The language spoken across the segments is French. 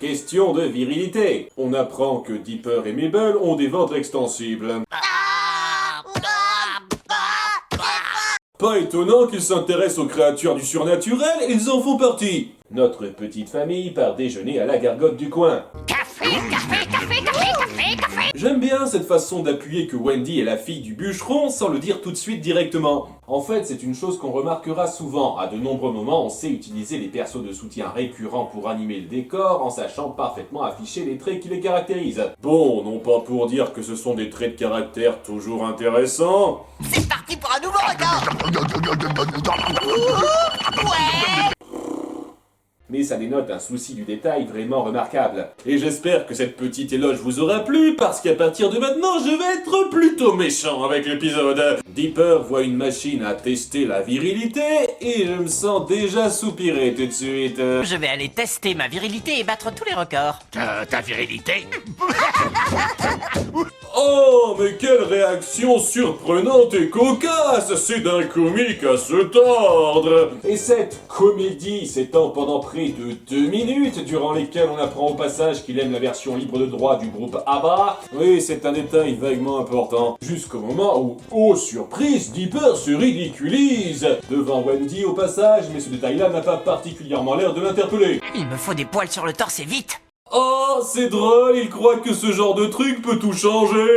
Question de virilité. On apprend que Dipper et Mabel ont des ventres extensibles. Pas étonnant qu'ils s'intéressent aux créatures du surnaturel, ils en font partie. Notre petite famille part déjeuner à la gargote du coin. Café, café, café, café, café, café. J'aime bien cette façon d'appuyer que Wendy est la fille du bûcheron sans le dire tout de suite directement. En fait, c'est une chose qu'on remarquera souvent. À de nombreux moments, on sait utiliser les persos de soutien récurrents pour animer le décor en sachant parfaitement afficher les traits qui les caractérisent. Bon, non pas pour dire que ce sont des traits de caractère toujours intéressants. C'est parti pour un nouveau record. Ouais. Mais ça dénote un souci du détail vraiment remarquable. Et j'espère que cette petite éloge vous aura plu, parce qu'à partir de maintenant, je vais être plutôt méchant avec l'épisode. Dipper voit une machine à tester la virilité, et je me sens déjà soupirer tout de suite. Je vais aller tester ma virilité et battre tous les records. Ta virilité? Oh, mais quelle réaction surprenante et cocasse! C'est d'un comique à se tordre! Et cette comédie s'étend pendant près de 2 minutes, durant lesquelles on apprend au passage qu'il aime la version libre de droit du groupe ABBA. Oui, c'est un détail vaguement important. Jusqu'au moment où, oh surprise, Dipper se ridiculise devant Wendy au passage, mais ce détail-là n'a pas particulièrement l'air de l'interpeller. Il me faut des poils sur le torse et vite. Oh, c'est drôle, il croit que ce genre de truc peut tout changer.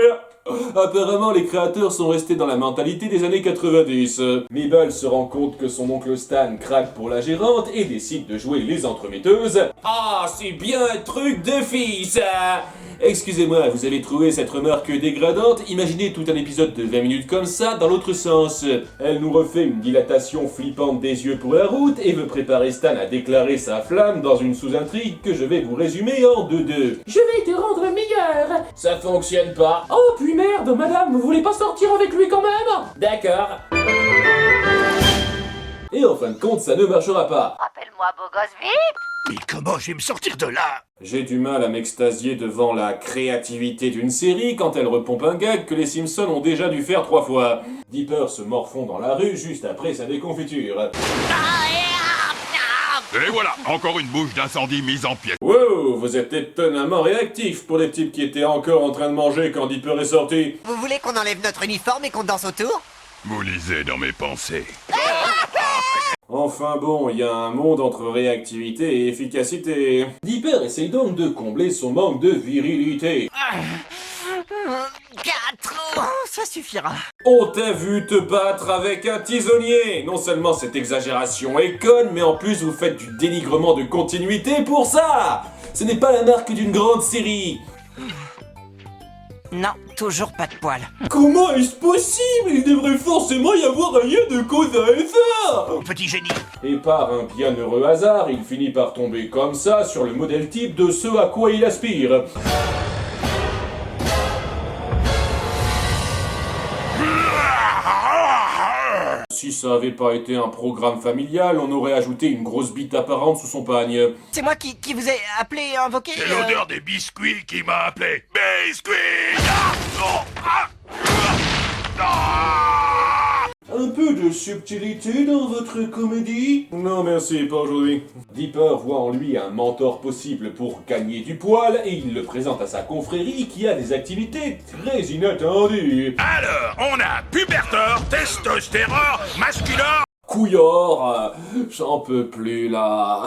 Apparemment, les créateurs sont restés dans la mentalité des années 90. Mabel se rend compte que son oncle Stan craque pour la gérante et décide de jouer les entremetteuses. Ah, c'est bien un truc de fille, ça! Excusez-moi, vous avez trouvé cette remarque dégradante? Imaginez tout un épisode de 20 minutes comme ça, dans l'autre sens. Elle nous refait une dilatation flippante des yeux pour la route et veut préparer Stan à déclarer sa flamme dans une sous-intrigue que je vais vous résumer en 2-2. Je vais te rendre meilleur. Ça fonctionne pas. Oh puis merde, madame, vous voulez pas sortir avec lui quand même? D'accord. Et en fin de compte, ça ne marchera pas. Rappelle-moi, beau gosse, vite. Mais comment je vais me sortir de là? J'ai du mal à m'extasier devant la créativité d'une série quand elle repompe un gag que les Simpsons ont déjà dû faire 3 fois. Dipper se morfond dans la rue juste après sa déconfiture. Et voilà, encore une bouche d'incendie mise en pièces. Wow, vous êtes étonnamment réactif pour les types qui étaient encore en train de manger quand Dipper est sorti. Vous voulez qu'on enlève notre uniforme et qu'on danse autour? Vous lisez dans mes pensées. Enfin bon, il y a un monde entre réactivité et efficacité. Dipper essaye donc de combler son manque de virilité. 4. Ça suffira. On t'a vu te battre avec un tisonnier. Non seulement cette exagération est conne, mais en plus vous faites du dénigrement de continuité pour ça. Ce n'est pas la marque d'une grande série. Non, toujours pas de poils. Comment est-ce possible? Il devrait forcément y avoir un lien de cause à effet. Petit génie. Et par un bienheureux hasard, il finit par tomber comme ça sur le modèle type de ce à quoi il aspire. Si ça avait pas été un programme familial, on aurait ajouté une grosse bite apparente sous son pagne. C'est moi qui vous ai appelé, invoqué. C'est l'odeur des biscuits qui m'a appelé. Biscuits! Ah! Oh! Ah! Ah! Un peu de subtilité dans votre comédie? Non merci, pas aujourd'hui. Dipper voit en lui un mentor possible pour gagner du poil et il le présente à sa confrérie qui a des activités très inattendues. Alors, on a puberteur, testostérone, masculin. Couillard, j'en peux plus là.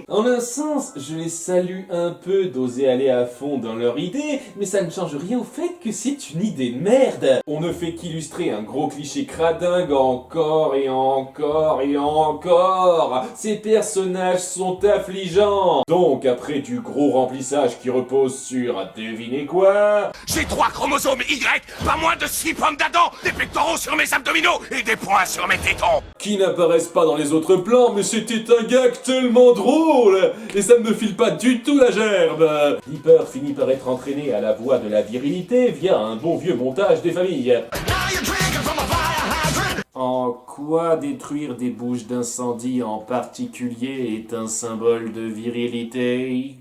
En un sens, je les salue un peu d'oser aller à fond dans leur idée, mais ça ne change rien au fait que c'est une idée de merde. On ne fait qu'illustrer un gros cliché cradingue encore et encore et encore. Ces personnages sont affligeants. Donc après du gros remplissage qui repose sur devinez quoi? J'ai 3 chromosomes Y, pas moins de 6 pommes d'Adam, des pectoraux sur mes abdominaux et des poings sur mes tétons. Qui n'apparaissent pas dans les autres plans, mais c'était un gag tellement drôle et ça ne me file pas du tout la gerbe. Dipper finit par être entraîné à la voie de la virilité via un bon vieux montage des familles. En quoi détruire des bouches d'incendie en particulier est un symbole de virilité?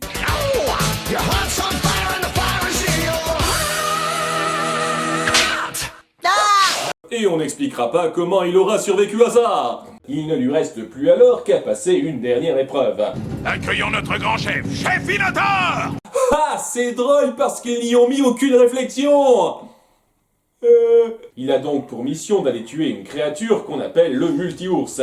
Et on n'expliquera pas comment il aura survécu à ça. Il ne lui reste plus alors qu'à passer une dernière épreuve. Accueillons notre grand chef, Chef Inotor! Ah, c'est drôle parce qu'ils n'y ont mis aucune réflexion. Il a donc pour mission d'aller tuer une créature qu'on appelle le multi-ours.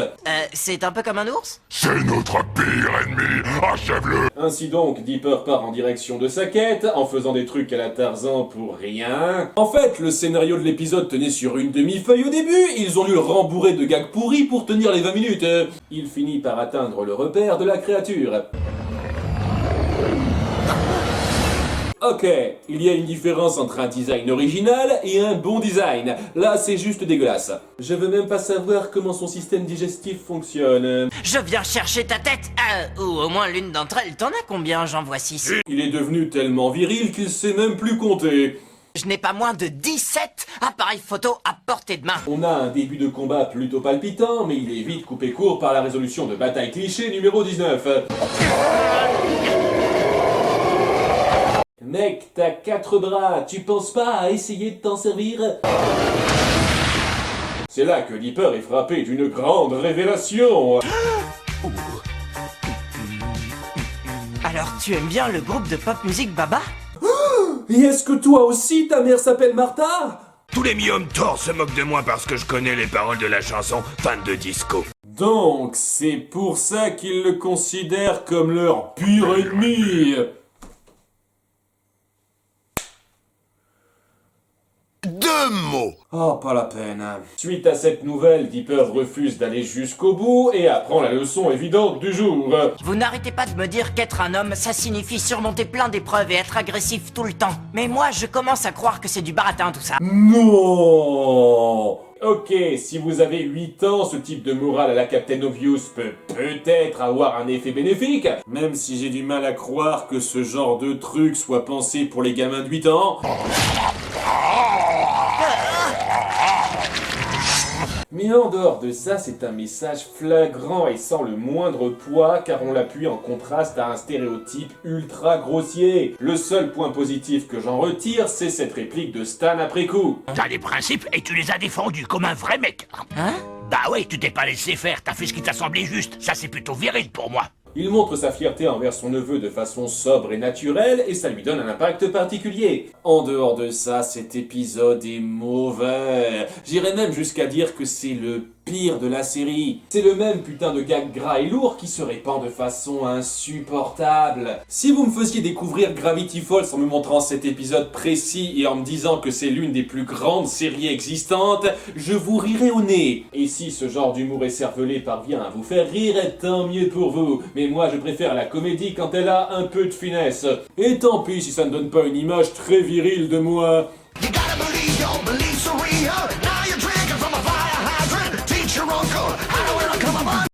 C'est un peu comme un ours? C'est notre pire ennemi, achève-le! Ainsi donc, Dipper part en direction de sa quête, en faisant des trucs à la Tarzan pour rien. En fait, le scénario de l'épisode tenait sur une demi-feuille au début, ils ont dû le rembourrer de gags pourris pour tenir les 20 minutes. Il finit par atteindre le repère de la créature. Ok, il y a une différence entre un design original et un bon design. Là, c'est juste dégueulasse. Je veux même pas savoir comment son système digestif fonctionne. Je viens chercher ta tête. Ou au moins l'une d'entre elles. T'en as combien? J'en vois 6. Il est devenu tellement viril qu'il sait même plus compter. Je n'ai pas moins de 17 appareils photo à portée de main. On a un début de combat plutôt palpitant, mais il est vite coupé court par la résolution de bataille cliché numéro 19. Mec, t'as 4 bras, tu penses pas à essayer de t'en servir? C'est là que Dipper est frappé d'une grande révélation. Alors tu aimes bien le groupe de pop musique Baba? Et est-ce que toi aussi, ta mère s'appelle Martha? Tous les mi-hommes Thor se moquent de moi parce que je connais les paroles de la chanson fan de disco. Donc, c'est pour ça qu'ils le considèrent comme leur pire ennemi. Deux mots! Oh, pas la peine. Suite à cette nouvelle, Dipper refuse d'aller jusqu'au bout et apprend la leçon évidente du jour. Vous n'arrêtez pas de me dire qu'être un homme, ça signifie surmonter plein d'épreuves et être agressif tout le temps. Mais moi, je commence à croire que c'est du baratin tout ça. Non! Ok, si vous avez 8 ans, ce type de morale à la Captain Obvious peut peut-être avoir un effet bénéfique, même si j'ai du mal à croire que ce genre de truc soit pensé pour les gamins de 8 ans. Mais en dehors de ça, c'est un message flagrant et sans le moindre poids car on l'appuie en contraste à un stéréotype ultra grossier. Le seul point positif que j'en retire, c'est cette réplique de Stan après coup. T'as des principes et tu les as défendus comme un vrai mec. Hein? Bah ouais, tu t'es pas laissé faire, t'as fait ce qui t'a semblé juste. Ça c'est plutôt viril pour moi. Il montre sa fierté envers son neveu de façon sobre et naturelle, et ça lui donne un impact particulier. En dehors de ça, cet épisode est mauvais. J'irais même jusqu'à dire que c'est le pire de la série. C'est le même putain de gag gras et lourd qui se répand de façon insupportable. Si vous me faisiez découvrir Gravity Falls en me montrant cet épisode précis et en me disant que c'est l'une des plus grandes séries existantes, je vous rirais au nez. Et si ce genre d'humour écervelé parvient à vous faire rire, tant mieux pour vous. Mais moi je préfère la comédie quand elle a un peu de finesse. Et tant pis si ça ne donne pas une image très virile de moi.